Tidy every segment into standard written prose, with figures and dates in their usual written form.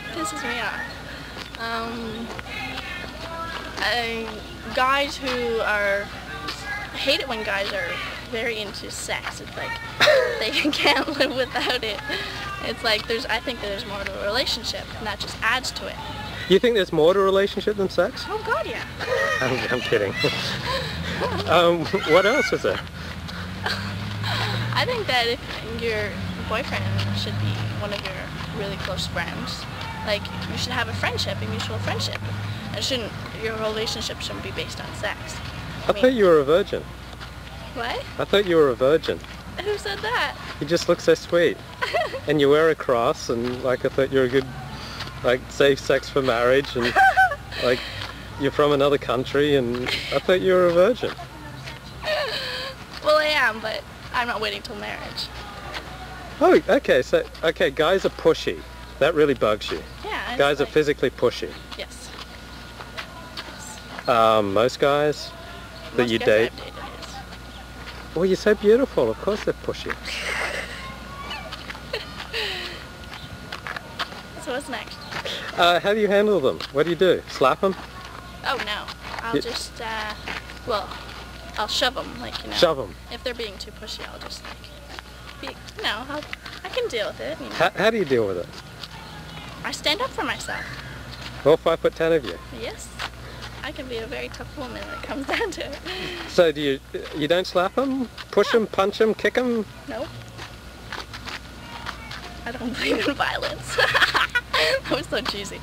that pisses me off. Guys who are... I hate it when guys are very into sex. It's like they can't live without it. It's like I think there's more to a relationship, and that just adds to it. You think there's more to a relationship than sex? Oh God, yeah. I'm kidding. What else is there? I think that if your boyfriend should be one of your really close friends, like you should have a friendship, a mutual friendship. And your relationship shouldn't be based on sex. I thought you were a virgin. What? I thought you were a virgin. Who said that? You just look so sweet. And you wear a cross, and like I thought you're a good, like, safe sex for marriage, and like you're from another country, and I thought you were a virgin. Well, I am, but I'm not waiting till marriage. Oh, okay. So, okay, guys are pushy. That really bugs you. Yeah. Guys are physically pushy. Yes. Most guys that you date. I've dated, yes. Well, you're so beautiful. Of course they're pushy. So what's next? How do you handle them? What do you do? Slap them? Oh no. I'll just, well, I'll shove them, like, you know. Shove them? If they're being too pushy, I'll just, like, you know, I can deal with it, you know. How do you deal with it? I stand up for myself. All 5'10" of you? Yes. I can be a very tough woman when it comes down to it. So do you don't slap them? Push them, punch them, kick them? No. I don't believe in violence. That was so cheesy.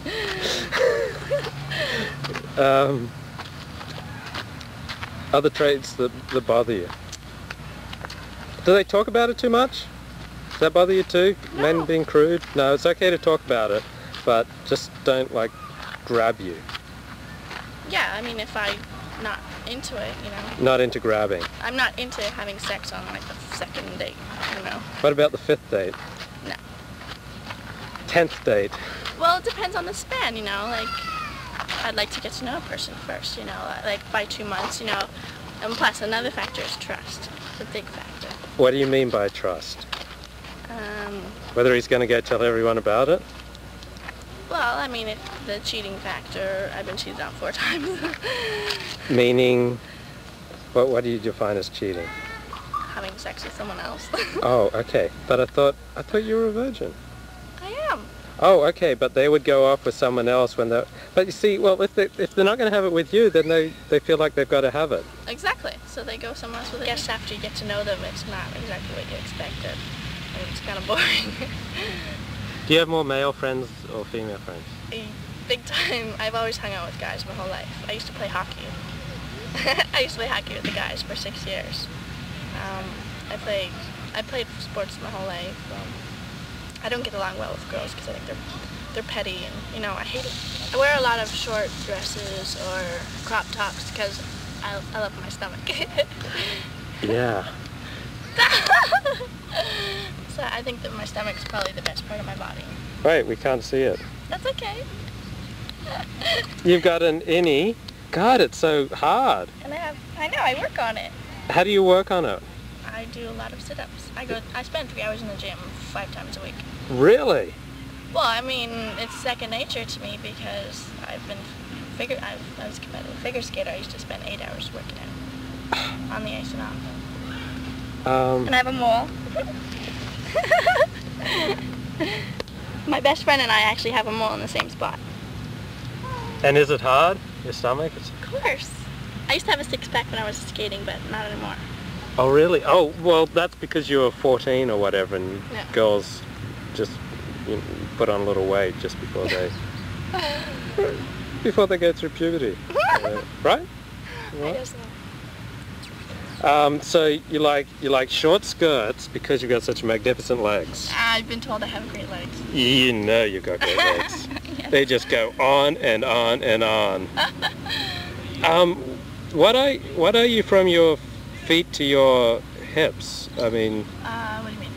Other traits that bother you? Do they talk about it too much? Does that bother you too? No. Men being crude? No, it's okay to talk about it, but just don't, like, grab you. Yeah, I mean, if I'm not into it, you know. Not into grabbing. I'm not into having sex on, like, the second date, you know. What about the 5th date? No. 10th date? Well, it depends on the span, you know, like, I'd like to get to know a person first, you know, like by 2 months, you know, and plus another factor is trust, the big factor. What do you mean by trust? Whether he's going to go tell everyone about it? Well, I mean, if the cheating factor, I've been cheated on 4 times. Meaning, what do you define as cheating? Having sex with someone else. Oh, okay. But I thought you were a virgin. I am. Oh, okay, but they would go off with someone else when they're... But you see, well, if they're not going to have it with you, then they feel like they've got to have it. Exactly. So they go somewhere else with it. I guess after you get to know them, it's not exactly what you expected. And it's kind of boring. Do you have more male friends or female friends? Big time. I've always hung out with guys my whole life. I used to play hockey. I used to play hockey with the guys for 6 years. I played sports my whole life. I don't get along well with girls because I think they're petty, and you know, I hate it. I wear a lot of short dresses or crop tops because I love my stomach. Yeah. So I think that my stomach's probably the best part of my body. Wait, we can't see it. That's okay. You've got an innie. God, it's so hard. And I know, I work on it. How do you work on it? I do a lot of sit-ups. I spend 3 hours in the gym 5 times a week. Really? Well, I mean, it's second nature to me because I was a competitive figure skater. I used to spend 8 hours working out on the ice and off. And I have a mole. My best friend and I actually have a mole in the same spot. And is it hard? Your stomach? Of course. I used to have a 6-pack when I was skating, but not anymore. Oh, really? Oh, well, that's because you were 14 or whatever, and Yeah. girls just put on a little weight just before they go through puberty, right? I guess so. So you like short skirts because you've got such magnificent legs. I've been told I have great legs. You know you've got great legs. Yes. They just go on and on and on. What are you from your feet to your hips? I mean, What do you mean?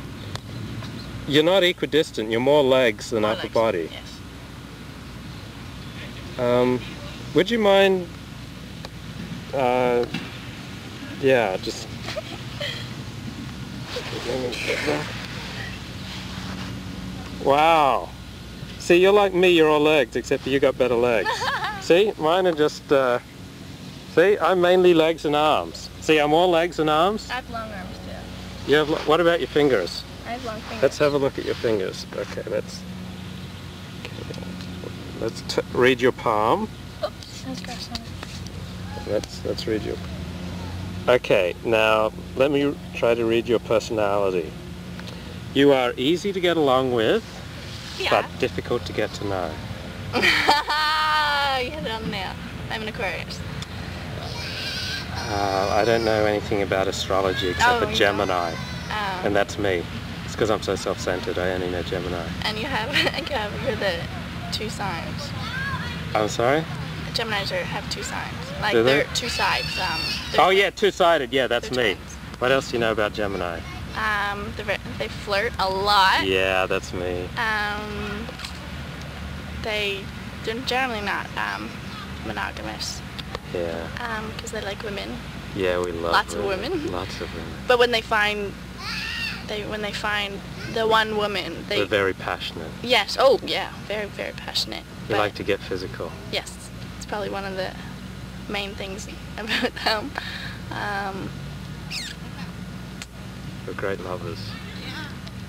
you're not equidistant. You're more legs than More upper legs, body. Yes. Would you mind? Yeah, just. Wow. See, you're like me, you're all legs, except you got better legs. See, mine are just, see, I'm mainly legs and arms. See, I'm all legs and arms. I have long arms too. You have, what about your fingers? I have long fingers. Let's have a look at your fingers. Okay, let's read your palm. Oops, that's gross on it. Let's read your... Okay, now let me try to read your personality. You are easy to get along with, Yeah. but difficult to get to know. You hit it on the nail. I'm an Aquarius. I don't know anything about astrology except for you Gemini, don't? and that's me. It's because I'm so self-centered, I only know Gemini. And you're the 2 signs. I'm sorry? Geminis have 2 signs. Like Do they? they're 2 sides. Oh yeah, two-sided, yeah, that's they're me. twins. What else do you know about Gemini? They flirt a lot. Yeah, that's me. They're generally not monogamous. Yeah. Because they like women. Yeah, we love Lots of women. Lots of women. But when they find the one woman, They're very passionate. yes, oh yeah, very very passionate. They But like to get physical. yes, it's probably one of the main things about them. They're great lovers.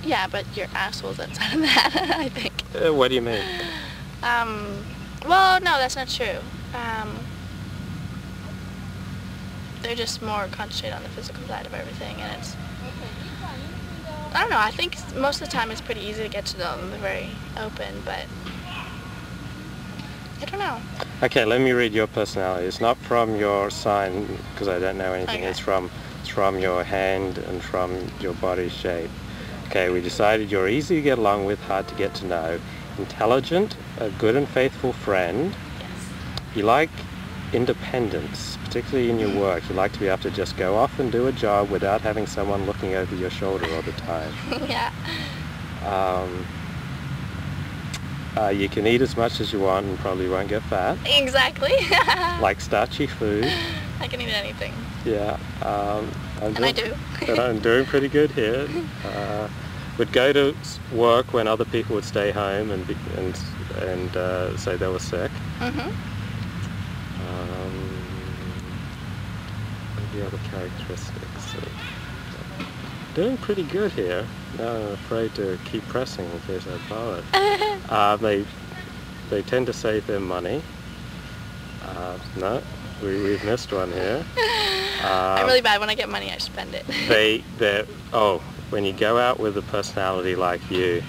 Yeah, but you're assholes outside of that, I think. What do you mean? Well, no, that's not true. They're just more concentrated on the physical side of everything, and it's, I don't know, I think most of the time it's pretty easy to get to know them. They're very open, but I don't know. Okay, let me read your personality. It's not from your sign, because I don't know anything. Okay. It's from your hand and from your body shape. Okay, we decided you're easy to get along with, hard to get to know, intelligent, a good and faithful friend. Yes. You like independence, particularly in your work. You like to be able to just go off and do a job without having someone looking over your shoulder all the time. Yeah. You can eat as much as you want and probably won't get fat. Exactly. Like starchy food. I can eat anything. Yeah. I do. And I'm doing pretty good here. Would go to work when other people would stay home and say they were sick. Mhm. What are the other characteristics? Doing pretty good here. Now I'm afraid to keep pressing in case I blow it. They tend to save their money. No, we've missed one here. I'm really bad. When I get money, I spend it. When you go out with a personality like you,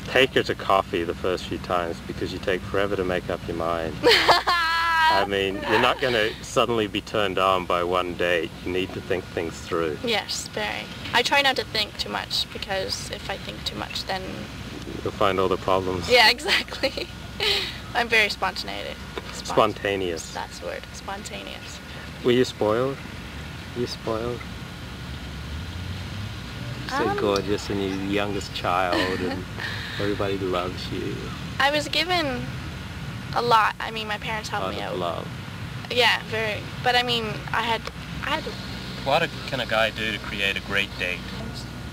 take her to coffee the first few times because you take forever to make up your mind. I mean, you're not going to suddenly be turned on by one date. You need to think things through. Yes, very. I try not to think too much because if I think too much, then... You'll find all the problems. Yeah, exactly. I'm very spontaneous. Spontaneous. That's the word. Spontaneous. Were you spoiled? Were you spoiled? So gorgeous and you're the youngest child and everybody loves you. I was given a lot. I mean, my parents helped me out. Love. Yeah, very. But I mean, I had. What can a guy do to create a great date?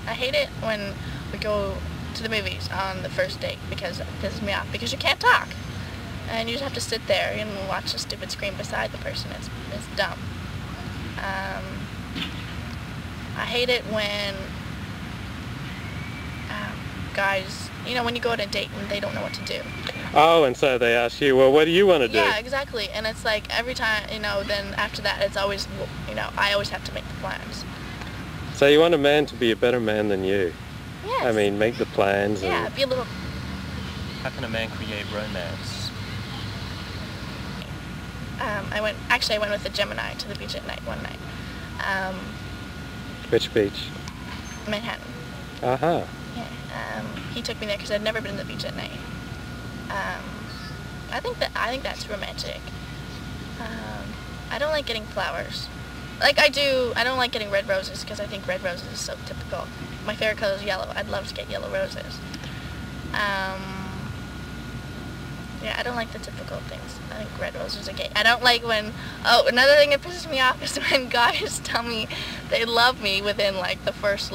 I hate it when we go to the movies on the first date because it pisses me off because you can't talk. And you just have to sit there and watch a stupid screen beside the person. It's dumb. I hate it when guys, when you go on a date and they don't know what to do. Oh, and so they ask you, well, what do you want to do? Yeah, exactly. And it's like every time, then after that, it's always, I always have to make the plans. So you want a man to be a better man than you? Yes. I mean, make the plans. Yeah, be a little... How can a man create romance? I went with a Gemini to the beach at night one night. Which beach? Manhattan. Uh-huh. Yeah. He took me there because I'd never been to the beach at night. I think that's romantic. I don't like getting flowers. Like I don't like getting red roses because I think red roses is so typical. My favorite color is yellow. I'd love to get yellow roses. Yeah, I don't like the typical things. I think red roses are gay. I don't like when, another thing that pisses me off is when guys tell me they love me within like the first